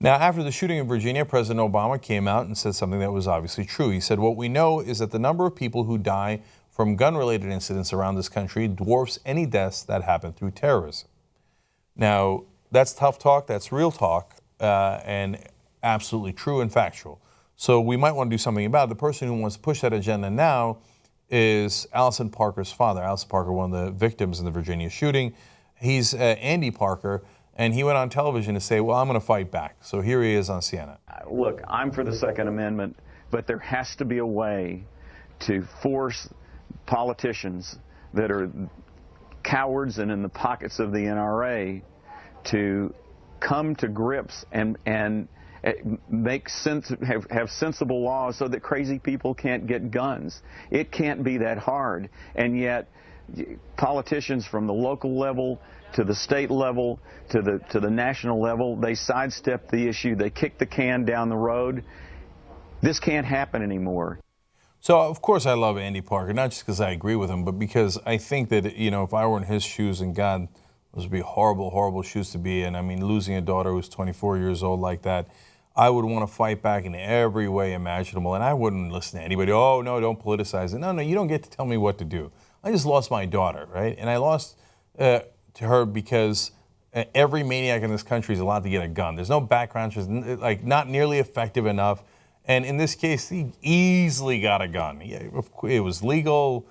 Now, after the shooting in Virginia, President Obama came out and said something that was obviously true. He said, "What we know is that the number of people who die from gun-related incidents around this country dwarfs any deaths that happen through terrorism." Now, that's tough talk, that's real talk, and absolutely true and factual. So we might want to do something about it. The person who wants to push that agenda now is Alison Parker's father. Alison Parker, one of the victims in the Virginia shooting. He's Andy Parker, and he went on television to say, well, I'm going to fight back. So here he is on CNN. Look, I'm for the Second Amendment, but there has to be a way to force politicians that are cowards and in the pockets of the NRA to come to grips and make sense, have sensible laws so that crazy people can't get guns. It can't be that hard. And yet politicians from the local level to the state level to the national level, they sidestep the issue. They kick the can down the road. This can't happen anymore. So, of course, I love Andy Parker, not just because I agree with him, but because I think that, you know, if I were in his shoes, and God, those would be horrible, horrible shoes to be in. I mean, losing a daughter who's 24 years old like that, I would want to fight back in every way imaginable, and I wouldn't listen to anybody. Oh, no, don't politicize it. No, you don't get to tell me what to do. I just lost my daughter, right? And I lost to her because every maniac in this country is allowed to get a gun. There's no background, just like not nearly effective enough. And in this case, he easily got a gun. It was legal.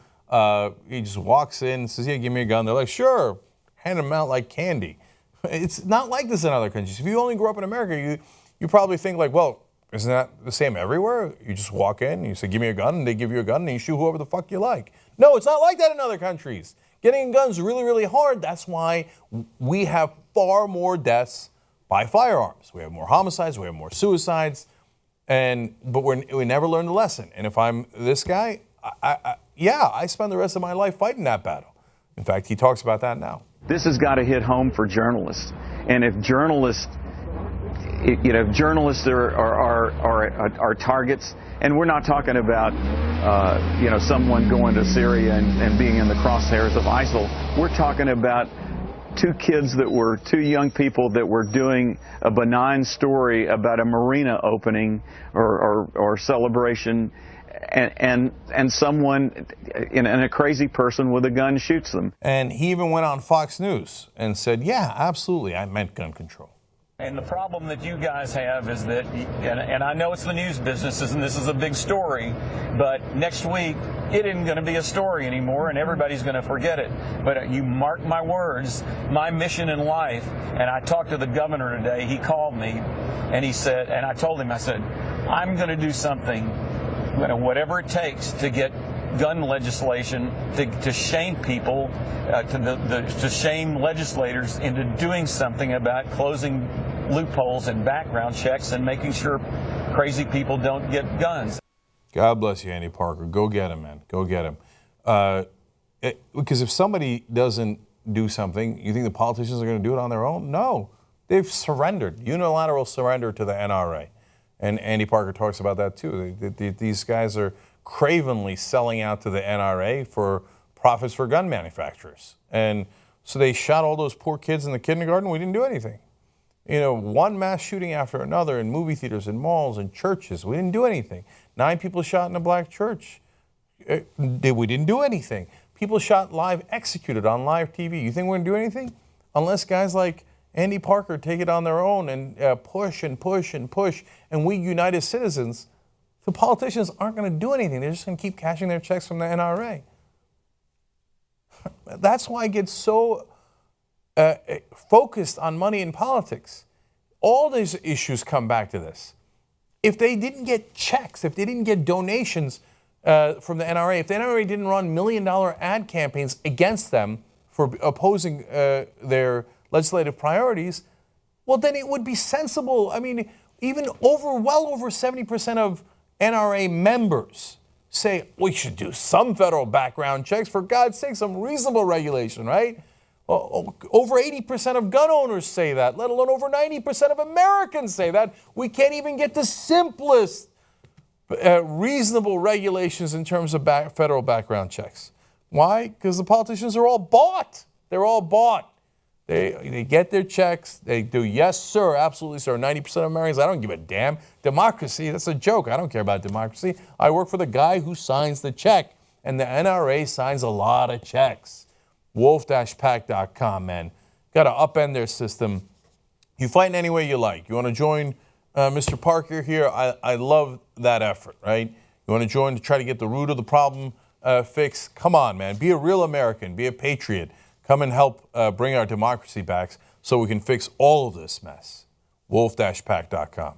He just walks in and says, yeah, give me a gun. They're like, sure, hand them out like candy. It's not like this in other countries. If you only grew up in America, you probably think like, well, isn't that the same everywhere? You just walk in and you say, give me a gun, and they give you a gun, and you shoot whoever the fuck you like. No, it's not like that in other countries. Getting guns is really, really hard. That's why we have far more deaths by firearms. We have more homicides, we have more suicides. But we never learn the lesson. And if I'm this guy, I spend the rest of my life fighting that battle. In fact, he talks about that now. This has got to hit home for journalists. And if journalists, if journalists are targets, and we're not talking about, someone going to Syria and being in the crosshairs of ISIL. We're talking about two young people that were doing a benign story about a marina opening or celebration, and someone and a crazy person with a gun shoots them. And he even went on Fox News and said, yeah, absolutely, I meant gun control. And the problem that you guys have is that, and I know it's the news business, and this is a big story, but next week it isn't going to be a story anymore, and everybody's going to forget it. But you mark my words, my mission in life, and I talked to the governor today. He called me, and he said, and I told him, I said, I'm going to do something, whatever it takes to get gun legislation to shame people, to shame legislators into doing something about closing loopholes and background checks and making sure crazy people don't get guns. God bless you, Andy Parker. Go get him, man. Go get him. Because if somebody doesn't do something, you think the politicians are going to do it on their own? No. They've surrendered. Unilateral surrender to the NRA. And Andy Parker talks about that too. These guys are cravenly selling out to the NRA for profits for gun manufacturers. And so they shot all those poor kids in the kindergarten. We didn't do anything. One mass shooting after another in movie theaters and malls and churches. We didn't do anything. 9 people shot in a black church. We didn't do anything. People shot live, executed on live TV. You think we're going to do anything? Unless guys like Andy Parker take it on their own and push and push and push. And we united citizens, the politicians aren't going to do anything. They're just going to keep cashing their checks from the NRA. That's why I get so focused on money in politics. All these issues come back to this. If they didn't get checks, if they didn't get donations from the NRA, if the NRA didn't run $1 million ad campaigns against them for opposing their legislative priorities, well, then it would be sensible. I mean, even well over 70% of NRA members say we should do some federal background checks. For God's sake, some reasonable regulation, right? Over 80% of gun owners say that, let alone over 90% of Americans say that. We can't even get the simplest reasonable regulations in terms of federal background checks. Why? Because the politicians are all bought. They're all bought. They get their checks. They do, yes, sir, absolutely, sir. 90% of Americans, I don't give a damn. Democracy, that's a joke. I don't care about democracy. I work for the guy who signs the check, and the NRA signs a lot of checks. Wolf-pack.com, man. Got to upend their system. You fight in any way you like. You want to join Mr. Parker here? I love that effort, right? You want to join to try to get the root of the problem fixed? Come on, man. Be a real American. Be a patriot. Come and help bring our democracy back so we can fix all of this mess. Wolf-pack.com.